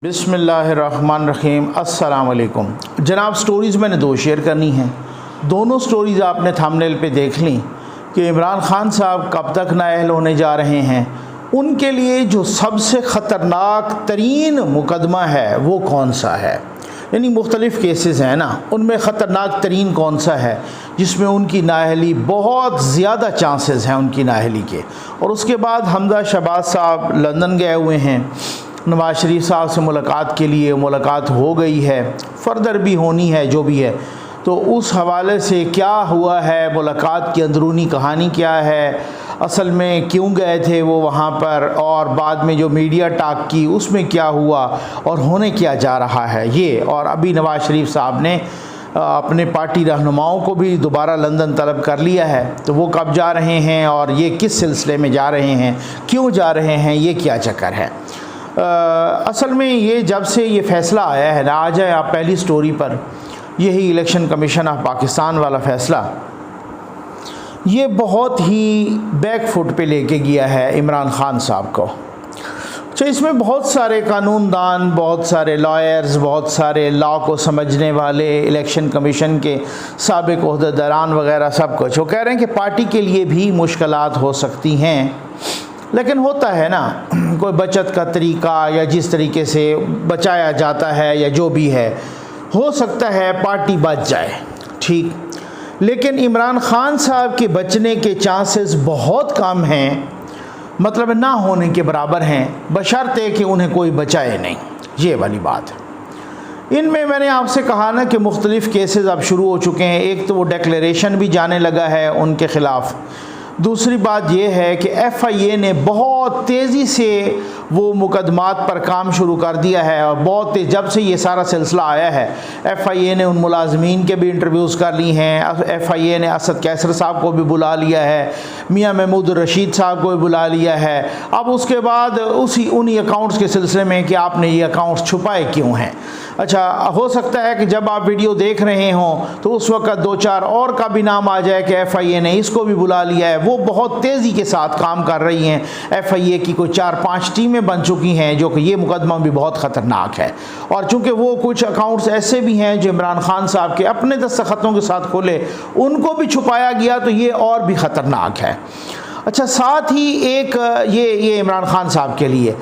بسم اللہ الرحمن الرحیم۔ السلام علیکم جناب۔ سٹوریز میں نے دو شیئر کرنی ہیں۔ دونوں سٹوریز آپ نے تھامنیل پہ دیکھ لیں کہ عمران خان صاحب کب تک نااہل ہونے جا رہے ہیں۔ ان کے لیے جو سب سے خطرناک ترین مقدمہ ہے وہ کون سا ہے، یعنی مختلف کیسز ہیں نا، ان میں خطرناک ترین کون سا ہے جس میں ان کی نااہلی بہت زیادہ چانسز ہیں ان کی نااہلی کے۔ اور اس کے بعد حمزہ شہباز صاحب لندن گئے ہوئے ہیں، نواز شریف صاحب سے ملاقات کے لیے ملاقات ہو گئی ہے، فردر بھی ہونی ہے، جو بھی ہے۔ تو اس حوالے سے کیا ہوا ہے، ملاقات کی اندرونی کہانی کیا ہے، اصل میں کیوں گئے تھے وہ وہاں پر، اور بعد میں جو میڈیا ٹاک کی اس میں کیا ہوا اور ہونے کیا جا رہا ہے یہ۔ اور ابھی نواز شریف صاحب نے اپنے پارٹی رہنماؤں کو بھی دوبارہ لندن طلب کر لیا ہے، تو وہ کب جا رہے ہیں اور یہ کس سلسلے میں جا رہے ہیں، کیوں جا رہے ہیں، یہ کیا چکر ہے۔ اصل میں یہ جب سے یہ فیصلہ آیا ہے نا، آ جائے آپ پہلی سٹوری پر، یہی الیکشن کمیشن آف پاکستان والا فیصلہ، یہ بہت ہی بیک فٹ پہ لے کے گیا ہے عمران خان صاحب کو۔ تو اس میں بہت سارے قانون دان، بہت سارے لائرز، بہت سارے لا کو سمجھنے والے، الیکشن کمیشن کے سابق عہدیداران وغیرہ سب کچھ، وہ کہہ رہے ہیں کہ پارٹی کے لیے بھی مشکلات ہو سکتی ہیں، لیکن ہوتا ہے نا، کوئی بچت کا طریقہ یا جس طریقے سے بچایا جاتا ہے یا جو بھی ہے، ہو سکتا ہے پارٹی بچ جائے، ٹھیک۔ لیکن عمران خان صاحب کے بچنے کے چانسز بہت کم ہیں، مطلب نہ ہونے کے برابر ہیں، بشرطے کہ انہیں کوئی بچائے نہیں، یہ والی بات ہے۔ ان میں نے آپ سے کہا نا کہ مختلف کیسز اب شروع ہو چکے ہیں۔ ایک تو وہ ڈیکلیریشن بھی جانے لگا ہے ان کے خلاف، دوسری بات یہ ہے کہ ایف آئی اے نے بہت تیزی سے وہ مقدمات پر کام شروع کر دیا ہے، اور بہت جب سے یہ سارا سلسلہ آیا ہے، ایف آئی اے نے ان ملازمین کے بھی انٹرویوز کر لی ہیں، ایف آئی اے نے اسد کیسر صاحب کو بھی بلا لیا ہے، میاں محمود الرشید صاحب کو بھی بلا لیا ہے۔ اب اس کے بعد انہی اکاؤنٹس کے سلسلے میں کہ آپ نے یہ اکاؤنٹس چھپائے کیوں ہیں۔ اچھا، ہو سکتا ہے کہ جب آپ ویڈیو دیکھ رہے ہوں تو اس وقت دو چار اور کا بھی نام آ جائے کہ ایف آئی اے نے اس کو بھی بلا لیا ہے۔ وہ بہت تیزی کے ساتھ کام کر رہی ہیں، ایف آئی اے کی کوئی 4-5 ٹیمیں بن چکی ہیں، جو کہ یہ مقدمہ بھی بہت خطرناک ہے۔ اور چونکہ وہ کچھ اکاؤنٹس ایسے بھی ہیں جو عمران خان صاحب کے اپنے دستخطوں کے ساتھ کھولے، ان کو بھی چھپایا گیا، تو یہ اور بھی خطرناک ہے۔ اچھا، ساتھ ہی ایک یہ عمران خان صاحب کے لیے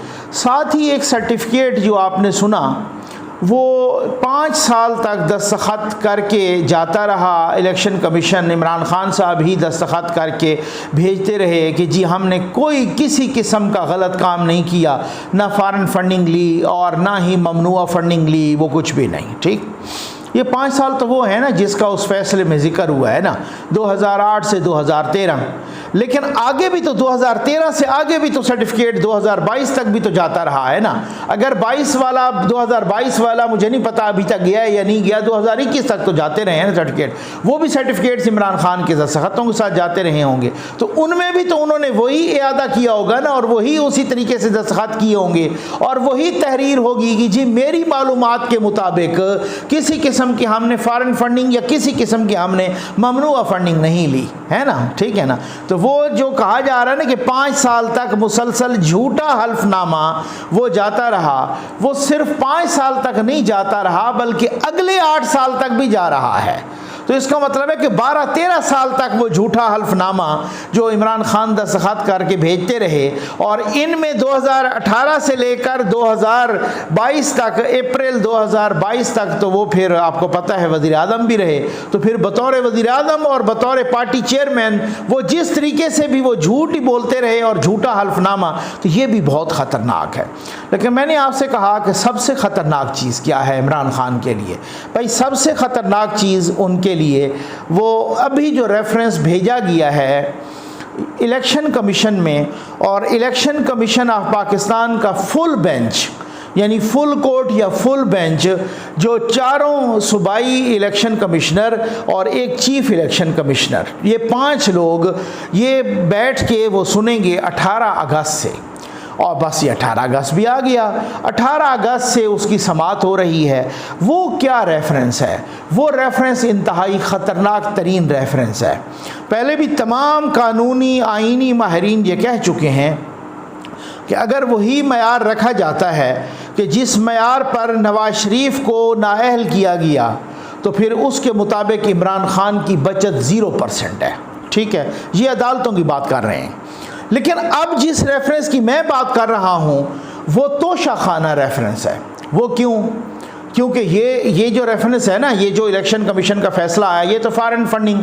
ساتھ ہی ایک سرٹیفکیٹ جو آپ نے سنا، وہ 5 سال تک دستخط کر کے جاتا رہا الیکشن کمیشن، عمران خان صاحب ہی دستخط کر کے بھیجتے رہے کہ جی ہم نے کوئی کسی قسم کا غلط کام نہیں کیا، نہ فارن فنڈنگ لی اور نہ ہی ممنوعہ فنڈنگ لی، وہ کچھ بھی نہیں، ٹھیک۔ یہ 5 سال تو وہ ہے نا جس کا اس فیصلے میں ذکر ہوا ہے نا، 2008 سے 2013، لیکن آگے بھی تو 2013 سے آگے بھی تو سرٹیفکیٹ 2022 تک بھی تو جاتا رہا ہے نا۔ اگر 2022 والا مجھے نہیں پتا ابھی تک گیا ہے یا نہیں گیا، 2021 تک تو جاتے رہے ہیں نا سرٹیفکیٹ، وہ بھی سرٹیفکیٹس عمران خان کے دستخطوں کے ساتھ جاتے رہے ہوں گے، تو ان میں بھی تو انہوں نے وہی اعادہ کیا ہوگا نا، اور وہی اسی طریقے سے دستخط کیے ہوں گے، اور وہی تحریر ہوگی کہ جی میری معلومات کے مطابق کسی قسم کی ہم نے فارن فنڈنگ یا کسی قسم کی ہم نے ممنوعہ فنڈنگ نہیں لی ہے نا، ٹھیک ہے نا۔ تو وہ جو کہا جا رہا ہے نا کہ 5 سال تک مسلسل جھوٹا حلف نامہ وہ جاتا رہا، وہ صرف 5 سال تک نہیں جاتا رہا بلکہ اگلے 8 سال تک بھی جا رہا ہے۔ تو اس کا مطلب ہے کہ 12-13 سال تک وہ جھوٹا حلف نامہ جو عمران خان دستخط کر کے بھیجتے رہے، اور ان میں 2018 سے لے کر 2022 تک، اپریل 2022 تک تو وہ پھر آپ کو پتہ ہے وزیر اعظم بھی رہے، تو پھر بطور وزیر اعظم اور بطور پارٹی چیئرمین وہ جس طریقے سے بھی وہ جھوٹ ہی بولتے رہے اور جھوٹا حلف نامہ، تو یہ بھی بہت خطرناک ہے۔ لیکن میں نے آپ سے کہا کہ سب سے خطرناک چیز کیا ہے عمران خان کے لیے؟ بھائی سب سے خطرناک چیز ان کے لیے وہ ابھی جو ریفرنس بھیجا گیا ہے الیکشن کمیشن میں، اور الیکشن کمیشن آف پاکستان کا فل بینچ، یعنی فل کورٹ یا فل بینچ، جو 4 صوبائی الیکشن کمشنر اور ایک چیف الیکشن کمشنر، یہ 5 لوگ یہ بیٹھ کے وہ سنیں گے 18 اگست سے، اور بس یہ 18 اگست بھی آ گیا، 18 اگست سے اس کی سماعت ہو رہی ہے۔ وہ کیا ریفرنس ہے؟ وہ ریفرنس انتہائی خطرناک ترین ریفرنس ہے۔ پہلے بھی تمام قانونی آئینی ماہرین یہ کہہ چکے ہیں کہ اگر وہی معیار رکھا جاتا ہے کہ جس معیار پر نواز شریف کو نااہل کیا گیا تو پھر اس کے مطابق عمران خان کی بچت 0% ہے، ٹھیک ہے، یہ عدالتوں کی بات کر رہے ہیں۔ لیکن اب جس ریفرنس کی میں بات کر رہا ہوں وہ توشہ خانہ ریفرنس ہے۔ وہ کیوں؟ کیونکہ یہ جو ریفرنس ہے نا، یہ جو الیکشن کمیشن کا فیصلہ آیا، یہ تو فارن فنڈنگ،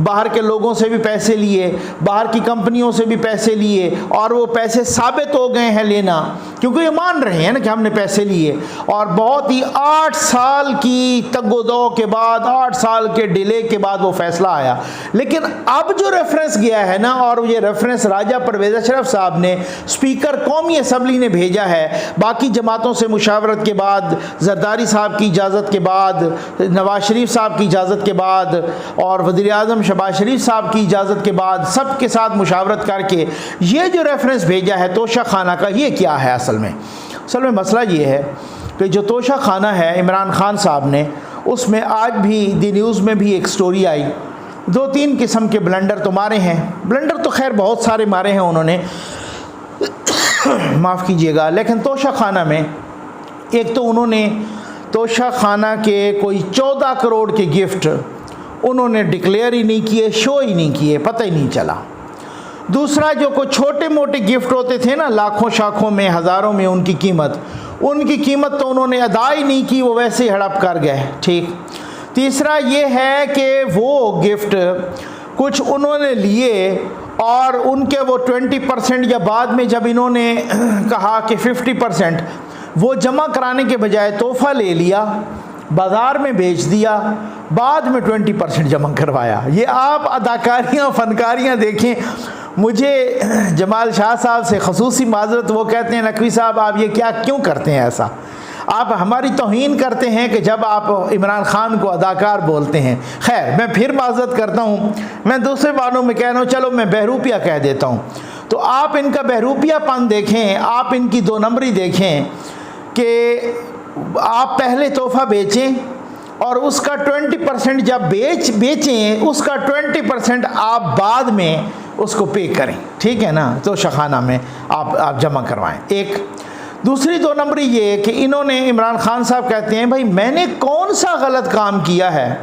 باہر کے لوگوں سے بھی پیسے لیے، باہر کی کمپنیوں سے بھی پیسے لیے، اور وہ پیسے ثابت ہو گئے ہیں لینا، کیونکہ یہ مان رہے ہیں نا کہ ہم نے پیسے لیے، اور بہت ہی 8 سال کی تگ و دو کے بعد، 8 سال کے ڈیلے کے بعد وہ فیصلہ آیا۔ لیکن اب جو ریفرنس گیا ہے نا، اور یہ ریفرنس راجہ پرویز اشرف صاحب نے اسپیکر قومی اسمبلی نے بھیجا ہے، باقی جماعتوں سے مشاورت کے بعد، زرداری صاحب کی اجازت کے بعد، نواز شریف صاحب کی اجازت کے بعد، اور وزیر اعظم شہباز شریف صاحب کی اجازت کے بعد، سب کے ساتھ مشاورت کر کے یہ جو ریفرنس بھیجا ہے توشہ خانہ کا، یہ کیا ہے؟ اصل میں مسئلہ یہ ہے کہ جو توشہ خانہ ہے عمران خان صاحب نے، اس میں آج بھی دی نیوز میں بھی ایک سٹوری آئی، 2-3 قسم کے بلنڈر تو مارے ہیں، بلنڈر تو خیر بہت سارے مارے ہیں انہوں نے، معاف کیجئے گا، لیکن توشہ خانہ میں ایک تو انہوں نے توشہ خانہ کے کوئی 14 کروڑ کے گفٹ انہوں نے ڈکلیئر ہی نہیں کیے، شو ہی نہیں کیے، پتہ ہی نہیں چلا۔ دوسرا جو کوئی چھوٹے موٹے گفٹ ہوتے تھے نا، لاکھوں شاخوں میں، ہزاروں میں ان کی قیمت تو انہوں نے ادا ہی نہیں کی، وہ ویسے ہی ہڑپ کر گئے، ٹھیک۔ تیسرا یہ ہے کہ وہ گفٹ کچھ انہوں نے لیے اور ان کے وہ 20% یا بعد میں جب انہوں نے کہا کہ 50%، وہ جمع کرانے کے بجائے تحفہ لے لیا، بازار میں بیچ دیا، بعد میں 20% جمع کروایا۔ یہ آپ اداکاریاں، فنکاریاں دیکھیں۔ مجھے جمال شاہ صاحب سے خصوصی معذرت، وہ کہتے ہیں نقوی صاحب آپ یہ کیوں کرتے ہیں ایسا؟ آپ ہماری توہین کرتے ہیں کہ جب آپ عمران خان کو اداکار بولتے ہیں۔ خیر میں پھر معذرت کرتا ہوں، میں دوسرے بانوں میں کہہ رہا ہوں، چلو میں بہروپیہ کہہ دیتا ہوں۔ تو آپ ان کا بہروپیہ پن دیکھیں، آپ ان کی 2 نمبری دیکھیں کہ آپ پہلے تحفہ بیچیں اور اس کا 20% جب بیچیں، اس کا 20% آپ بعد میں اس کو پے کریں، ٹھیک ہے نا، تو شخانہ میں آپ جمع کروائیں۔ ایک دوسری 2 نمبری یہ کہ انہوں نے، عمران خان صاحب کہتے ہیں بھائی میں نے کون سا غلط کام کیا ہے؟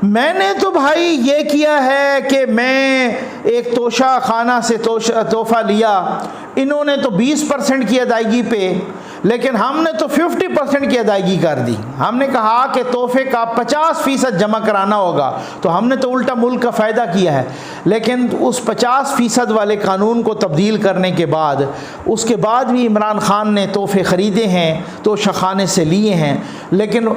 میں نے تو بھائی یہ کیا ہے کہ میں ایک توشہ خانہ سے تحفہ لیا، انہوں نے تو 20% کی ادائیگی پہ، لیکن ہم نے تو 50% کی ادائیگی کر دی۔ ہم نے کہا کہ تحفے کا 50% جمع کرانا ہوگا، تو ہم نے تو الٹا ملک کا فائدہ کیا ہے۔ لیکن اس 50% والے قانون کو تبدیل کرنے کے بعد، اس کے بعد بھی عمران خان نے تحفے خریدے ہیں، توشہ خانے سے لیے ہیں، لیکن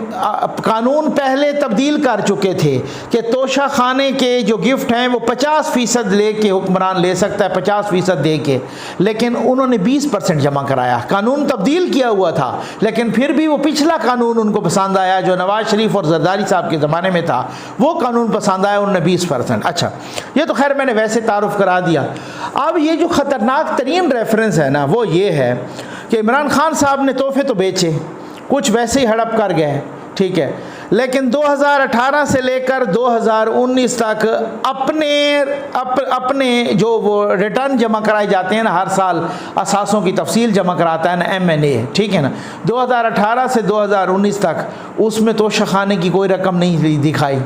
قانون پہلے تبدیل کر چکے تھے کہ توشہ خانے کے جو گفٹ ہیں وہ 50% لے کے حکمران لے سکتا ہے، 50% دے کے، لیکن انہوں نے 20% جمع کرایا۔ قانون تبدیل کیا ہوا تھا، لیکن پھر بھی وہ پچھلا قانون ان کو پسند آیا جو نواز شریف اور زرداری صاحب کے زمانے میں تھا، وہ قانون پسند آیا، انہوں نے 20%۔ اچھا یہ تو خیر میں نے ویسے تعارف کرا دیا۔ اب یہ جو خطرناک ترین ریفرنس ہے نا، وہ یہ ہے کہ عمران خان صاحب نے تحفے تو بیچے، کچھ ویسے ہی ہڑپ کر گئے، ٹھیک ہے، لیکن 2018 سے لے کر 2019 تک اپنے جو وہ ریٹرن جمع کرائے جاتے ہیں نا، ہر سال اثاثوں کی تفصیل جمع کراتا ہے نا M&A، ٹھیک ہے نا، 2018 سے 2019 تک اس میں توشہ خانے کی کوئی رقم نہیں دکھائی۔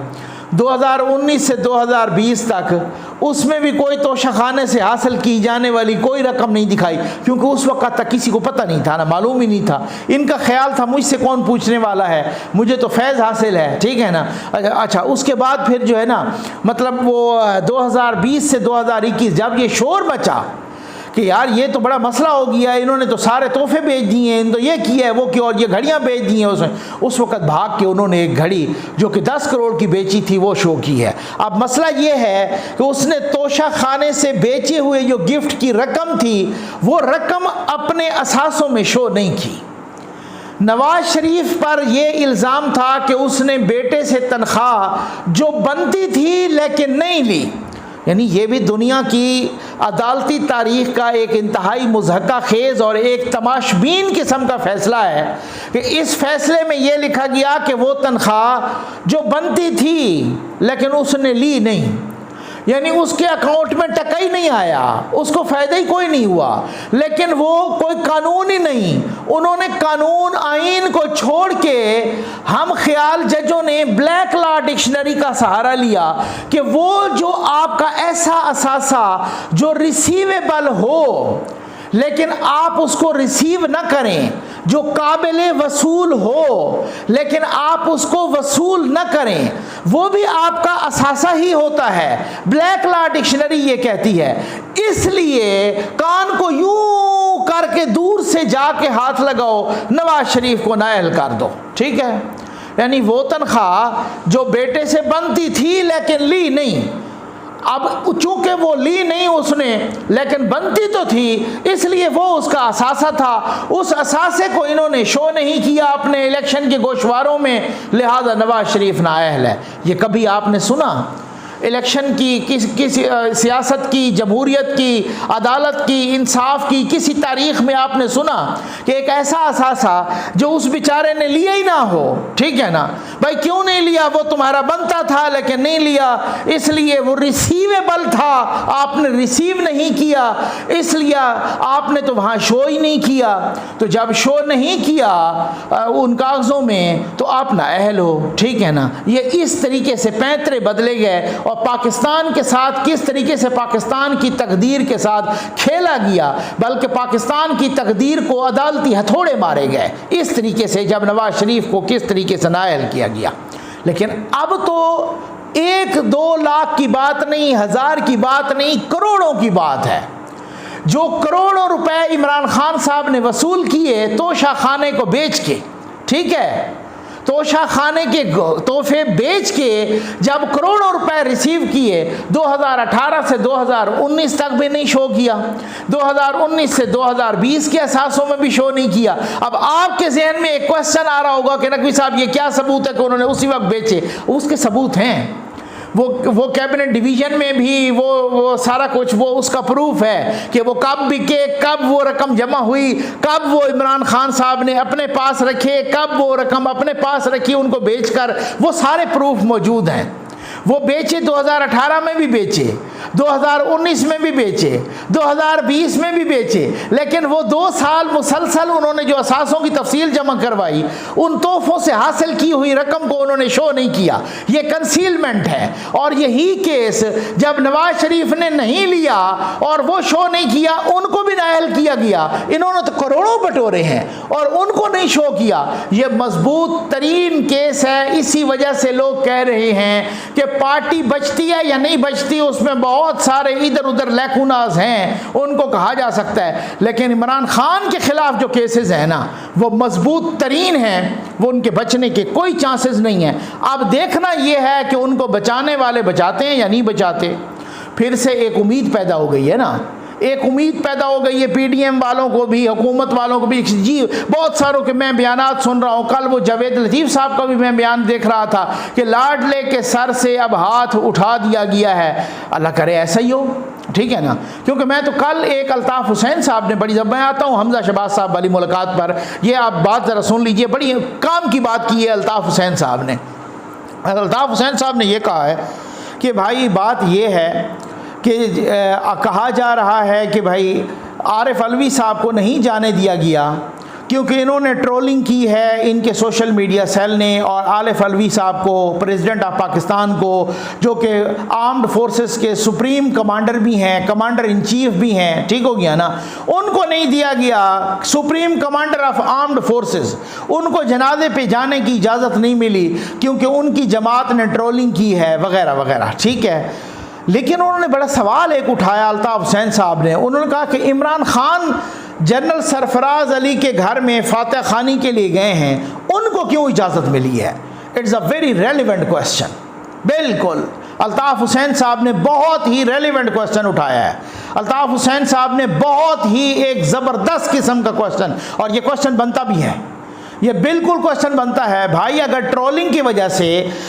2019 سے 2020 تک اس میں بھی کوئی توشہ خانے سے حاصل کی جانے والی کوئی رقم نہیں دکھائی، کیونکہ اس وقت تک کسی کو پتہ نہیں تھا نا، معلوم ہی نہیں تھا۔ ان کا خیال تھا مجھ سے کون پوچھنے والا ہے، مجھے تو فیض حاصل ہے، ٹھیک ہے نا۔ اچھا اس کے بعد پھر جو ہے نا، مطلب وہ 2020 سے 2021 جب یہ شور مچا کہ یار یہ تو بڑا مسئلہ ہو گیا ہے، انہوں نے تو سارے تحفے بیچ دیے ہیں، تو یہ کیا ہے وہ کیا، اور یہ گھڑیاں بیچ دی ہیں، اس وقت بھاگ کے انہوں نے ایک گھڑی جو کہ 10 کروڑ کی بیچی تھی وہ شو کی ہے۔ اب مسئلہ یہ ہے کہ اس نے توشہ خانے سے بیچے ہوئے جو گفٹ کی رقم تھی وہ رقم اپنے اثاثوں میں شو نہیں کی۔ نواز شریف پر یہ الزام تھا کہ اس نے بیٹے سے تنخواہ جو بنتی تھی لیکن نہیں لی، یعنی یہ بھی دنیا کی عدالتی تاریخ کا ایک انتہائی مضحکہ خیز اور ایک تماشبین قسم کا فیصلہ ہے کہ اس فیصلے میں یہ لکھا گیا کہ وہ تنخواہ جو بنتی تھی لیکن اس نے لی نہیں، یعنی اس کے اکاؤنٹ میں ٹکا ہی نہیں آیا، اس کو فائدہ ہی کوئی نہیں ہوا، لیکن وہ کوئی قانون ہی نہیں، انہوں نے قانون آئین کو چھوڑ کے ہم خیال ججوں نے بلیک لا ڈکشنری کا سہارا لیا کہ وہ جو آپ کا ایسا اثاثہ جو ریسیویبل ہو لیکن آپ اس کو ریسیو نہ کریں، جو قابل وصول ہو لیکن آپ اس کو وصول نہ کریں، وہ بھی آپ کا اثاثہ ہی ہوتا ہے۔ بلیک لا ڈکشنری یہ کہتی ہے، اس لیے کان کو یوں کر کے دور سے جا کے ہاتھ لگاؤ، نواز شریف کو نااہل کر دو، ٹھیک ہے؟ یعنی وہ تنخواہ جو بیٹے سے بنتی تھی لیکن لی نہیں، اب چونکہ وہ لی نہیں اس نے لیکن بنتی تو تھی، اس لیے وہ اس کا اثاثہ تھا، اس اثاثے کو انہوں نے شو نہیں کیا اپنے الیکشن کے گوشواروں میں، لہذا نواز شریف نااہل ہے۔ یہ کبھی آپ نے سنا الیکشن کی سیاست کی، جمہوریت کی، عدالت کی، انصاف کی کسی تاریخ میں آپ نے سنا کہ ایک ایسا اثاثہ جو اس بیچارے نے لیا ہی نہ ہو؟ ٹھیک ہے نا بھائی، کیوں نہیں لیا؟ وہ تمہارا بنتا تھا لیکن نہیں لیا، اس لیے وہ ریسیویبل تھا، آپ نے ریسیو نہیں کیا، اس لیے آپ نے تو وہاں شو ہی نہیں کیا۔ تو جب شو نہیں کیا ان کاغذوں میں تو آپ نااہل ہو، ٹھیک ہے نا؟ یہ اس طریقے سے پینترے بدلے گئے اور پاکستان کے ساتھ کس طریقے سے پاکستان کی تقدیر کے ساتھ کھیلا گیا، بلکہ پاکستان کی تقدیر کو عدالتی ہتھوڑے مارے گئے، اس طریقے سے جب نواز شریف کو کس طریقے سے نااہل کیا گیا۔ لیکن اب تو 1-2 لاکھ کی بات نہیں، 1000 کی بات نہیں، کروڑوں کی بات ہے۔ جو کروڑوں روپے عمران خان صاحب نے وصول کیے توشہ خانے کو بیچ کے، ٹھیک ہے، توشہ خانے کے تحفے بیچ کے جب کروڑوں روپے ریسیو کیے، 2018 سے 2019 تک بھی نہیں شو کیا، 2019 سے 2020 کے اثاثوں میں بھی شو نہیں کیا۔ اب آپ کے ذہن میں ایک کوشچن آ رہا ہوگا کہ نقوی صاحب یہ کیا ثبوت ہے کہ انہوں نے اسی وقت بیچے؟ اس کے ثبوت ہیں، وہ کیبنٹ ڈویژن میں بھی وہ سارا کچھ وہ اس کا پروف ہے کہ وہ کب بکے، کب وہ رقم جمع ہوئی، کب وہ عمران خان صاحب نے اپنے پاس رکھے، کب وہ رقم اپنے پاس رکھی ان کو بیچ کر، وہ سارے پروف موجود ہیں۔ وہ بیچے، 2018 میں بھی بیچے، 2019 میں بھی بیچے، 2020 میں بھی بیچے، لیکن وہ 2 سال مسلسل انہوں نے جو اثاثوں کی تفصیل جمع کروائی، ان تحفوں سے حاصل کی ہوئی رقم کو انہوں نے شو نہیں کیا، یہ کنسیلمنٹ ہے۔ اور یہی کیس جب نواز شریف نے نہیں لیا اور وہ شو نہیں کیا، ان کو بھی نااہل کیا گیا، انہوں نے تو کروڑوں بٹورے ہیں اور ان کو نہیں شو کیا۔ یہ مضبوط ترین کیس ہے، اسی وجہ سے لوگ کہہ رہے ہیں کہ پارٹی بچتی ہے یا نہیں بچتی، اس میں بہت سارے ادھر ادھر لیکوناز ہیں، ان کو کہا جا سکتا ہے، لیکن عمران خان کے خلاف جو کیسز ہیں نا وہ مضبوط ترین ہیں، وہ ان کے بچنے کے کوئی چانسز نہیں ہیں۔ اب دیکھنا یہ ہے کہ ان کو بچانے والے بچاتے ہیں یا نہیں بچاتے۔ پھر سے ایک امید پیدا ہو گئی ہے نا، ایک امید پیدا ہو گئی ہے پی ڈی ایم والوں کو بھی، حکومت والوں کو بھی، جی بہت ساروں کے میں بیانات سن رہا ہوں۔ کل وہ جاوید لطیف صاحب کا بھی میں بیان دیکھ رہا تھا کہ لاڈلے کے سر سے اب ہاتھ اٹھا دیا گیا ہے، اللہ کرے ایسا ہی ہو، ٹھیک ہے نا؟ کیونکہ میں تو کل ایک الطاف حسین صاحب نے بڑی، جب میں آتا ہوں حمزہ شہباز صاحب والی ملاقات پر، یہ آپ بات ذرا سن لیجئے، بڑی کام کی بات کی ہے الطاف حسین صاحب نے۔ الطاف حسین صاحب نے یہ کہا ہے کہ بھائی بات یہ ہے کہ کہا جا رہا ہے کہ بھائی عارف علوی صاحب کو نہیں جانے دیا گیا کیونکہ انہوں نے ٹرولنگ کی ہے ان کے سوشل میڈیا سیل نے، اور عارف علوی صاحب کو، پریزیڈنٹ آف پاکستان کو، جو کہ آرمڈ فورسز کے سپریم کمانڈر بھی ہیں، کمانڈر ان چیف بھی ہیں، ٹھیک ہو گیا نا، ان کو نہیں دیا گیا، supreme commander of armed forces, ان کو جنازے پہ جانے کی اجازت نہیں ملی کیونکہ ان کی جماعت نے ٹرولنگ کی ہے وغیرہ وغیرہ، ٹھیک ہے۔ لیکن انہوں نے بڑا سوال ایک اٹھایا الطاف حسین صاحب نے، انہوں نے کہا کہ عمران خان جنرل سرفراز علی کے گھر میں فاتح خوانی کے لیے گئے ہیں، ان کو کیوں اجازت ملی ہے؟ It's a very relevant question. بالکل الطاف حسین صاحب نے بہت ہی ریلیونٹ کوسچن اٹھایا ہے، الطاف حسین صاحب نے بہت ہی ایک زبردست قسم کا کوسچن، اور یہ کوسچن بنتا بھی ہے، یہ بالکل کوسچن بنتا ہے بھائی، اگر ٹرولنگ کی وجہ سے،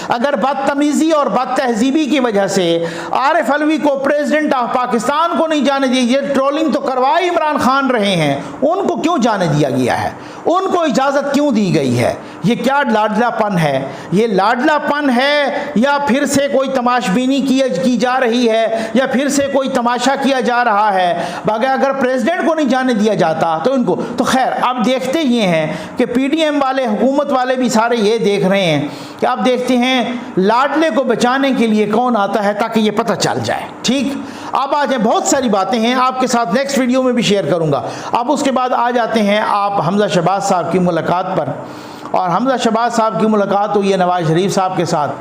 اگر بدتمیزی اور بد تہذیبی کی وجہ سے عارف علوی کو پریزیڈنٹ آف پاکستان کو نہیں جانے دیا، یہ ٹرولنگ تو کروائی عمران خان رہے ہیں، ان کو کیوں جانے دیا گیا ہے؟ ان کو اجازت کیوں دی گئی ہے؟ یہ کیا لاڈلا پن ہے؟ یہ لاڈلا پن ہے یا پھر سے کوئی تماش بینی کی جا رہی ہے یا پھر سے کوئی تماشا کیا جا رہا ہے؟ باقی اگر پریزیڈنٹ کو نہیں جانے دیا جاتا تو ان کو تو خیر اب دیکھتے یہ ہیں کہ پی ڈی ایم والے حکومت والے بھی سارے یہ دیکھ رہے ہیں کہ اب دیکھتے ہیں لاڈلے کو بچانے کے لیے کون آتا ہے تاکہ یہ پتہ چل جائے. ٹھیک، اب آ جائیں، بہت ساری باتیں ہیں آپ کے ساتھ نیکسٹ ویڈیو میں بھی شیئر کروں گا. اب اس کے بعد آ جاتے ہیں آپ حمزہ شہباز صاحب کی ملاقات پر. اور حمزہ شہباز صاحب کی ملاقات ہوئی ہے نواز شریف صاحب کے ساتھ.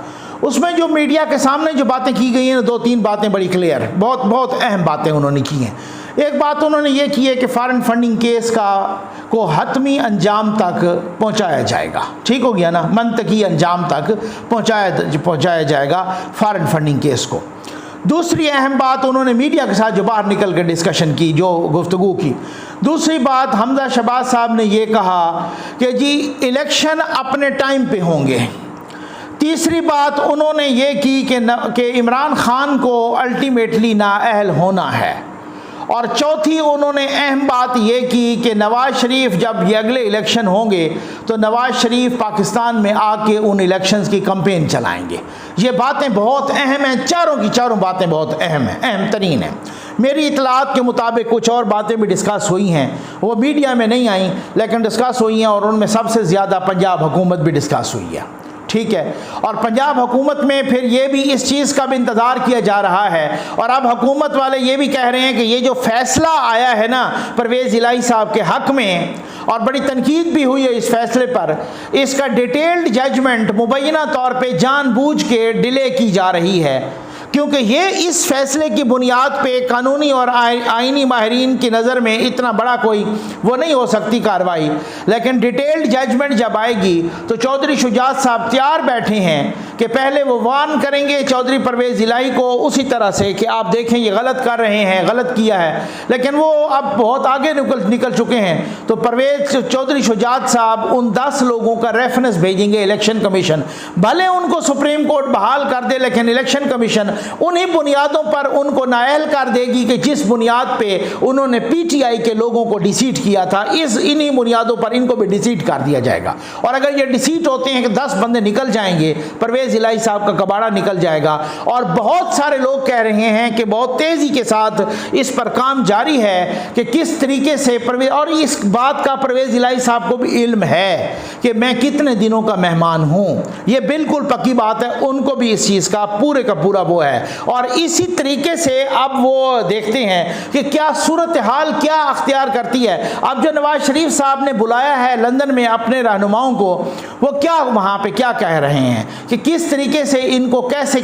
اس میں جو میڈیا کے سامنے جو باتیں کی گئی ہیں 2-3 باتیں بڑی کلیئر، بہت اہم باتیں انہوں نے کی ہیں. ایک بات انہوں نے یہ کی ہے کہ فارن فنڈنگ کیس کو حتمی انجام تک پہنچایا جائے گا. ٹھیک ہو گیا نا، منطقی انجام تک پہنچایا جائے گا فارن فنڈنگ کیس کو. دوسری اہم بات انہوں نے میڈیا کے ساتھ جو باہر نکل کے ڈسکشن کی، جو گفتگو کی، دوسری بات حمزہ شہباز صاحب نے یہ کہا کہ جی الیکشن اپنے ٹائم پہ ہوں گے. تیسری بات انہوں نے یہ کی کہ عمران خان کو الٹیمیٹلی نااہل ہونا ہے. اور چوتھی انہوں نے اہم بات یہ کی کہ نواز شریف جب یہ اگلے الیکشن ہوں گے تو نواز شریف پاکستان میں آ کے ان الیکشنز کی کمپین چلائیں گے. یہ باتیں بہت اہم ہیں، چاروں کی چاروں باتیں بہت اہم ہیں، اہم ترین ہیں. میری اطلاعات کے مطابق کچھ اور باتیں بھی ڈسکس ہوئی ہیں، وہ میڈیا میں نہیں آئیں لیکن ڈسکس ہوئی ہیں، اور ان میں سب سے زیادہ پنجاب حکومت بھی ڈسکس ہوئی ہے. ٹھیک ہے، اور پنجاب حکومت میں پھر یہ بھی اس چیز کا بھی انتظار کیا جا رہا ہے، اور اب حکومت والے یہ بھی کہہ رہے ہیں کہ یہ جو فیصلہ آیا ہے نا پرویز الہی صاحب کے حق میں، اور بڑی تنقید بھی ہوئی ہے اس فیصلے پر، اس کا ڈیٹیلڈ ججمنٹ مبینہ طور پہ جان بوجھ کے ڈیلے کی جا رہی ہے، کیونکہ یہ اس فیصلے کی بنیاد پہ قانونی اور آئینی ماہرین کی نظر میں اتنا بڑا کوئی وہ نہیں ہو سکتی کارروائی. لیکن ڈیٹیلڈ ججمنٹ جب آئے گی تو چودھری شجاعت صاحب تیار بیٹھے ہیں کہ پہلے وہ وارن کریں گے چودھری پرویز الہی کو اسی طرح سے کہ آپ دیکھیں یہ غلط کر رہے ہیں، غلط کیا ہے، لیکن وہ اب بہت آگے نکل چکے ہیں. تو پرویز چودھری شجاعت صاحب ان 10 لوگوں کا ریفرنس بھیجیں گے الیکشن کمیشن. بھلے ان کو سپریم کورٹ بحال کر دے لیکن الیکشن کمیشن انہی بنیادوں پر ان کو نااہل کر دے گی کہ جس بنیاد پہ انہوں نے پی ٹی آئی کے لوگوں کو ڈیسیٹ کیا تھا، انہی بنیادوں پر ان کو بھی ڈیسیٹ کر دیا جائے گا. اور اگر یہ ڈیسیٹ ہوتے ہیں کہ 10 بندے نکل جائیں گے، پرویز الہی صاحب کا کباڑہ نکل جائے گا. اور بہت سارے لوگ کہہ رہے ہیں کہ بہت تیزی کے ساتھ اس پر کام جاری ہے کہ کس طریقے سے پرویز، اور اس بات کا پرویز الہی صاحب کو بھی علم ہے کہ میں کتنے دنوں کا مہمان ہوں، یہ بالکل پکی بات ہے، ان کو بھی اس چیز کا پورے کا پورا وہ ہے. اور اسی طریقے سے اب وہ دیکھتے ہیں کہ کیا صورتحال کیا اختیار کرتی ہے. اب جو نواز شریف صاحب نے بلایا ہے لندن میں اپنے رہنماؤں کو، وہ کیا وہاں پہ کیا کہہ رہے ہیں کہ کس طریقے سے ان کو کیسے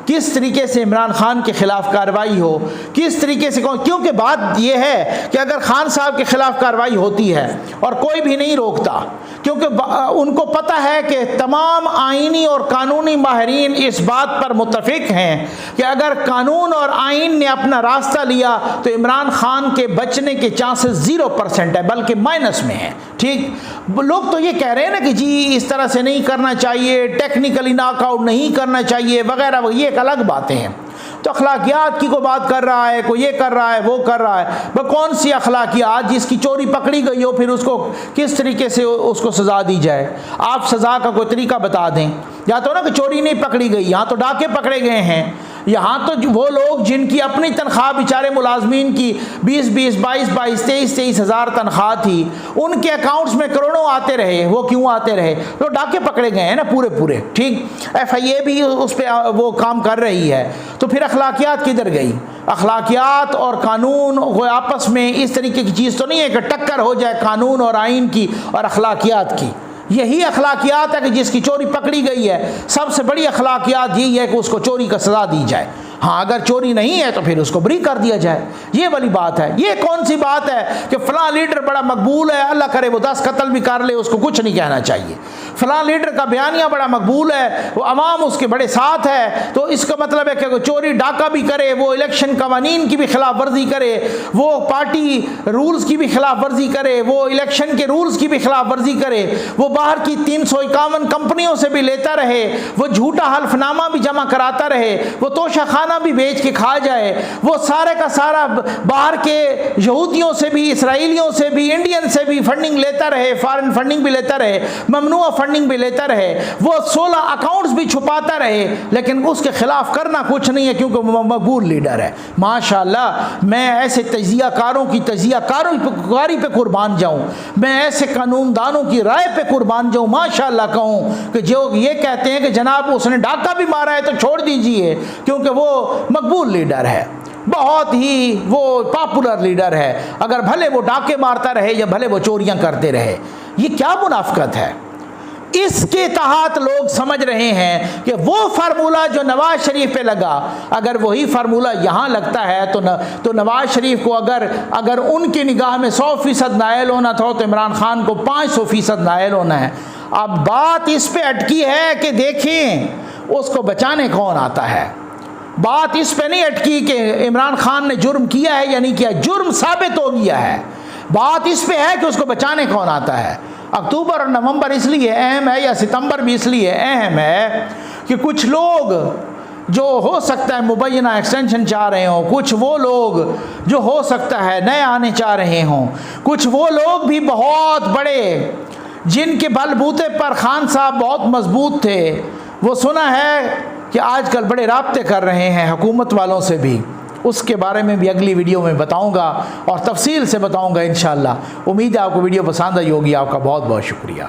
کس طریقے سے عمران خان کے خلاف کارروائی ہو، کس طریقے سے، کیونکہ بات یہ ہے کہ اگر خان صاحب کے خلاف کارروائی ہوتی ہے اور کوئی بھی نہیں روکتا، کیونکہ ان کو پتہ ہے کہ تمام آئینی اور قانونی ماہرین اس بات پر متفق ہیں کہ اگر قانون اور آئین نے اپنا راستہ لیا تو عمران خان کے بچنے کے چانسز 0% ہے، بلکہ مائنس میں ہیں. ٹھیک، لوگ تو یہ کہہ رہے ہیں نا کہ جی اس طرح سے نہیں کرنا چاہیے، ٹیکنیکلی ناک آؤٹ نہیں کرنا چاہیے وغیرہ، یہ ایک الگ باتیں ہیں. تو اخلاقیات کی کوئی بات کر رہا ہے، کوئی یہ کر رہا ہے، وہ کر رہا ہے. وہ کون سی اخلاقیات؟ جس کی چوری پکڑی گئی ہو پھر اس کو کس طریقے سے اس کو سزا دی جائے. آپ سزا کا کوئی طریقہ بتا دیں. یا تو نا کہ چوری نہیں پکڑی گئی، یہاں تو ڈاکے پکڑے گئے ہیں. یہاں تو وہ لوگ جن کی اپنی تنخواہ بیچارے ملازمین کی 22 ہزار تنخواہ تھی، ان کے اکاؤنٹس میں کروڑوں آتے رہے. وہ کیوں آتے رہے؟ تو ڈاکے پکڑے گئے ہیں نا پورے. ٹھیک، ایف آئی اے بھی اس پہ وہ کام کر رہی ہے. تو پھر اخلاقیات کدھر گئی؟ اخلاقیات اور قانون آپس میں اس طریقے کی چیز تو نہیں ہے کہ ٹکر ہو جائے قانون اور آئین کی اور اخلاقیات کی. یہی اخلاقیات ہے کہ جس کی چوری پکڑی گئی ہے، سب سے بڑی اخلاقیات یہی ہے کہ اس کو چوری کا سزا دی جائے. ہاں اگر چوری نہیں ہے تو پھر اس کو بری کر دیا جائے. یہ والی بات ہے. یہ کون سی بات ہے کہ فلاں لیڈر بڑا مقبول ہے، اللہ کرے وہ 10 قتل بھی کر لے، اس کو کچھ نہیں کہنا چاہیے. فلاں لیڈر کا بیانیہ بڑا مقبول ہے، وہ عوام اس کے بڑے ساتھ ہے، تو اس کا مطلب ہے کہ وہ چوری ڈاکہ بھی کرے، وہ الیکشن قوانین کی بھی خلاف ورزی کرے، وہ پارٹی رولز کی بھی خلاف ورزی کرے، وہ الیکشن کے رولز کی بھی خلاف ورزی کرے، وہ باہر کی 351 کمپنیوں سے بھی لیتا رہے، وہ جھوٹا حلف نامہ بھی جمع کراتا رہے، وہ توشہ خانہ بھی بیچ کے کھا جائے، وہ سارے کا سارا باہر کے یہودیوں سے بھی، اسرائیلیوں سے بھی، انڈین سے بھی فنڈنگ لیتا رہے، فارن فنڈنگ بھی لیتا رہے، ممنوع فنڈنگ بھی لیتا رہے، وہ 16 اکاؤنٹس بھی چھپاتا رہے، لیکن اس کے خلاف کرنا کچھ نہیں ہے کیونکہ وہ مقبول لیڈر ہے۔ ماشاءاللہ میں ایسے تجزیہ کاروں کی تجزیہ کاری پہ قربان جاؤں، میں ایسے قانون دانوں کی رائے پہ قربان جاؤں، ماشاءاللہ کہوں کہ جو یہ کہتے ہیں کہ جناب اس نے ڈاکہ بھی مارا ہے تو چھوڑ دیجئے کیونکہ وہ مقبول لیڈر ہے، بہت ہی وہ پاپولر لیڈر ہے، اگر بھلے وہ ڈاکے مارتا رہے یا بھلے وہ چوریاں کرتے رہے۔ یہ کیا منافقت ہے؟ اس کے تحت لوگ سمجھ رہے ہیں کہ وہ فارمولہ جو نواز شریف پہ لگا، اگر وہی فارمولہ یہاں لگتا ہے تو نواز شریف کو اگر ان کی نگاہ میں 100% نائل ہونا تھا تو عمران خان کو 500% نائل ہونا ہے۔ اب بات اس پہ اٹکی ہے کہ دیکھیں اس کو بچانے کون آتا ہے، بات اس پہ نہیں اٹکی کہ عمران خان نے جرم کیا ہے یا نہیں کیا، جرم ثابت ہو گیا ہے، بات اس پہ ہے کہ اس کو بچانے کون آتا ہے۔ اکتوبر اور نومبر اس لیے اہم ہے، یا ستمبر بھی اس لیے اہم ہے کہ کچھ لوگ جو ہو سکتا ہے مبینہ ایکسٹینشن چاہ رہے ہوں، کچھ وہ لوگ جو ہو سکتا ہے نئے آنے چاہ رہے ہوں، کچھ وہ لوگ بھی بہت بڑے جن کے بل بوتے پر خان صاحب بہت مضبوط تھے، وہ سنا ہے کہ آج کل بڑے رابطے کر رہے ہیں حکومت والوں سے بھی، اس کے بارے میں بھی اگلی ویڈیو میں بتاؤں گا اور تفصیل سے بتاؤں گا انشاءاللہ۔ امید ہے آپ کو ویڈیو پسند آئی ہوگی۔ آپ کا بہت بہت شکریہ۔